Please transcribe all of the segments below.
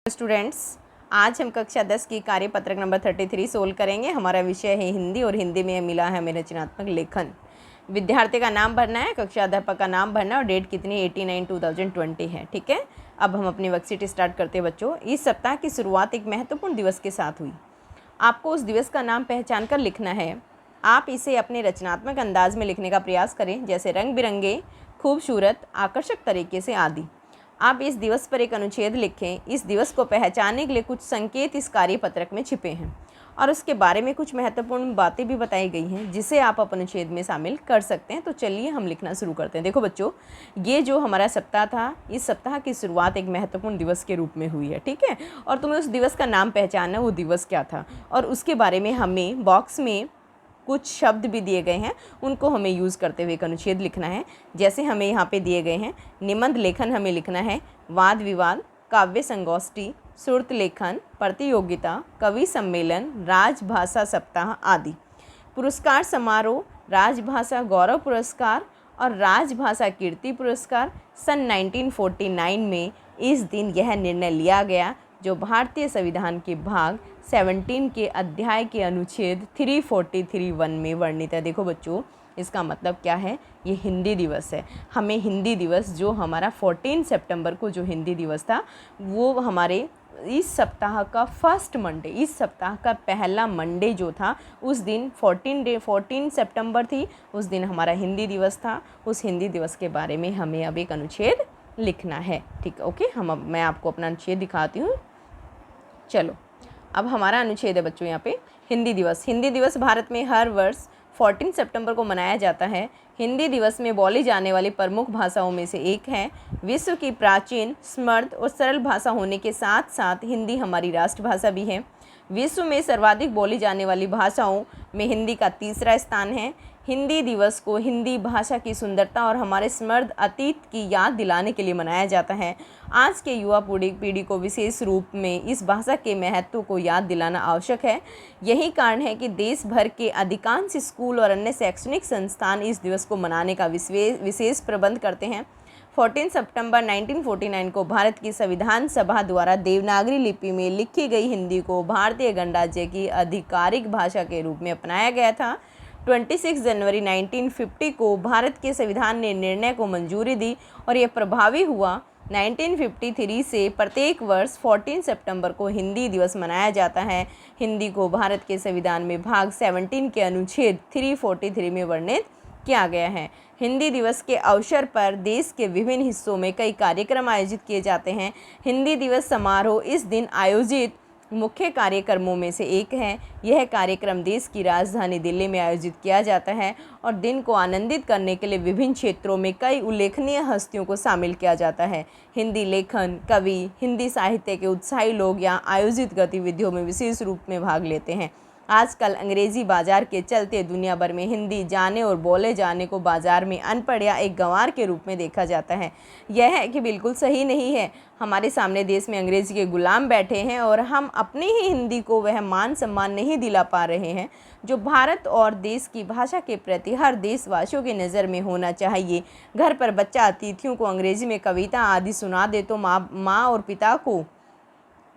Students, आज हम कक्षा 10 की कार्यपत्रक नंबर 33 सोल्व करेंगे। हमारा विषय है हिंदी और हिंदी में मिला है हमें रचनात्मक लेखन। विद्यार्थी का नाम भरना है, कक्षा अध्यापक का नाम भरना है और डेट कितनी 89/2020 है। ठीक है, अब हम अपनी वर्कशीट स्टार्ट करते हैं। बच्चों, इस सप्ताह की शुरुआत एक महत्वपूर्ण दिवस के साथ हुई। आपको उस दिवस का नाम पहचान कर लिखना है। आप इसे अपने रचनात्मक अंदाज में लिखने का प्रयास करें, जैसे रंग बिरंगे, खूबसूरत, आकर्षक तरीके से आदि। आप इस दिवस पर एक अनुच्छेद लिखें। इस दिवस को पहचानने के लिए कुछ संकेत इस कार्यपत्रक में छिपे हैं और उसके बारे में कुछ महत्वपूर्ण बातें भी बताई गई हैं जिसे आप अनुच्छेद में शामिल कर सकते हैं। तो चलिए हम लिखना शुरू करते हैं। देखो बच्चों, ये जो हमारा सप्ताह था, इस सप्ताह की शुरुआत एक महत्वपूर्ण दिवस के रूप में हुई है। ठीक है, और तुम्हें उस दिवस का नाम पहचानना, वो दिवस क्या था और उसके बारे में हमें बॉक्स में कुछ शब्द भी दिए गए हैं, उनको हमें यूज़ करते हुए एक अनुच्छेद लिखना है। जैसे हमें यहाँ पे दिए गए हैं, निबंध लेखन हमें लिखना है, वाद विवाद, काव्य संगोष्ठी, सुर्त लेखन प्रतियोगिता, कवि सम्मेलन, राजभाषा सप्ताह आदि। पुरस्कार समारोह, राजभाषा गौरव पुरस्कार और राजभाषा कीर्ति पुरस्कार। सन 1949 में इस दिन यह निर्णय लिया गया जो भारतीय संविधान के भाग 17 के अध्याय के अनुच्छेद 343(1) में वर्णित है। देखो बच्चों, इसका मतलब क्या है, ये हिंदी दिवस है। हमें हिंदी दिवस जो हमारा 14 सितंबर को जो हिंदी दिवस था, वो हमारे इस सप्ताह का फर्स्ट मंडे, इस सप्ताह का पहला मंडे जो था, उस दिन 14 सितंबर थी, उस दिन हमारा हिंदी दिवस था। उस हिंदी दिवस के बारे में हमें अब एक अनुच्छेद लिखना है। ठीक, ओके। मैं आपको अपना अनुच्छेद दिखाती हूँ। चलो, अब हमारा अनुच्छेद है बच्चों यहाँ पे हिंदी दिवस। हिंदी दिवस भारत में हर वर्ष 14 सितंबर को मनाया जाता है। हिंदी दिवस में बोली जाने वाली प्रमुख भाषाओं में से एक है। विश्व की प्राचीन, समृद्ध और सरल भाषा होने के साथ साथ हिंदी हमारी राष्ट्रभाषा भी है। विश्व में सर्वाधिक बोली जाने वाली भाषाओं में हिंदी का तीसरा स्थान है। हिंदी दिवस को हिंदी भाषा की सुंदरता और हमारे समृद्ध अतीत की याद दिलाने के लिए मनाया जाता है। आज के युवा पीढ़ी को विशेष रूप में इस भाषा के महत्व को याद दिलाना आवश्यक है। यही कारण है कि देश भर के अधिकांश स्कूल और अन्य शैक्षणिक संस्थान इस दिवस को मनाने का विशेष प्रबंध करते हैं। 14 सितंबर 1949 को भारत की संविधान सभा द्वारा देवनागरी लिपि में लिखी गई हिंदी को भारतीय गणराज्य की आधिकारिक भाषा के रूप में अपनाया गया था। 26 जनवरी 1950 को भारत के संविधान ने निर्णय को मंजूरी दी और यह प्रभावी हुआ। 1953 से प्रत्येक वर्ष 14 सितंबर को हिंदी दिवस मनाया जाता है। हिंदी को भारत के संविधान में भाग 17 के अनुच्छेद 343 में वर्णित किया गया है। हिंदी दिवस के अवसर पर देश के विभिन्न हिस्सों में कई कार्यक्रम आयोजित किए जाते हैं। हिंदी दिवस समारोह इस दिन आयोजित मुख्य कार्यक्रमों में से एक है। यह कार्यक्रम देश की राजधानी दिल्ली में आयोजित किया जाता है और दिन को आनंदित करने के लिए विभिन्न क्षेत्रों में कई उल्लेखनीय हस्तियों को शामिल किया जाता है। हिंदी लेखन, कवि, हिंदी साहित्य के उत्साही लोग यहाँ आयोजित गतिविधियों में विशेष रूप में भाग लेते हैं। आजकल अंग्रेजी बाजार के चलते दुनिया भर में हिंदी जाने और बोले जाने को बाजार में अनपढ़ या एक गंवार के रूप में देखा जाता है। यह है कि बिल्कुल सही नहीं है। हमारे सामने देश में अंग्रेजी के गुलाम बैठे हैं और हम अपनी ही हिंदी को वह मान सम्मान नहीं दिला पा रहे हैं जो भारत और देश की भाषा के प्रति हर देशवासियों की नज़र में होना चाहिए। घर पर बच्चा अतिथियों को अंग्रेजी में कविता आदि सुना दे तो माँ और पिता को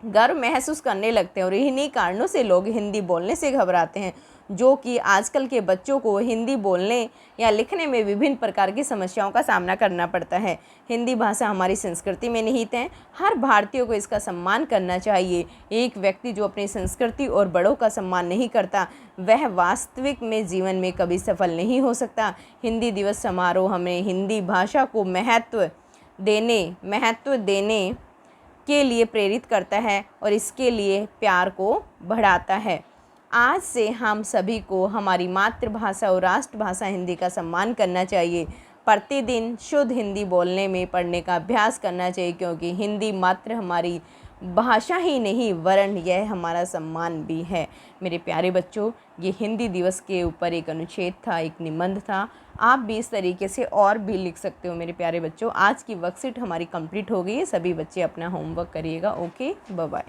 गर्व महसूस करने लगते हैं और इन्हीं कारणों से लोग हिंदी बोलने से घबराते हैं, जो कि आजकल के बच्चों को हिंदी बोलने या लिखने में विभिन्न प्रकार की समस्याओं का सामना करना पड़ता है। हिंदी भाषा हमारी संस्कृति में निहित है। हर भारतीय को इसका सम्मान करना चाहिए। एक व्यक्ति जो अपनी संस्कृति और बड़ों का सम्मान नहीं करता, वह वास्तविक में जीवन में कभी सफल नहीं हो सकता। हिंदी दिवस समारोह हमें हिंदी भाषा को महत्व देने के लिए प्रेरित करता है और इसके लिए प्यार को बढ़ाता है। आज से हम सभी को हमारी मातृभाषा और राष्ट्रभाषा हिंदी का सम्मान करना चाहिए। प्रतिदिन शुद्ध हिंदी बोलने में पढ़ने का अभ्यास करना चाहिए, क्योंकि हिंदी मात्र हमारी भाषा ही नहीं वरन यह हमारा सम्मान भी है। मेरे प्यारे बच्चों, ये हिंदी दिवस के ऊपर एक अनुच्छेद था, एक निबंध था। आप भी इस तरीके से और भी लिख सकते हो मेरे प्यारे बच्चों। आज की वर्कशीट हमारी कंप्लीट हो गई है। सभी बच्चे अपना होमवर्क करिएगा। Okay, bye bye.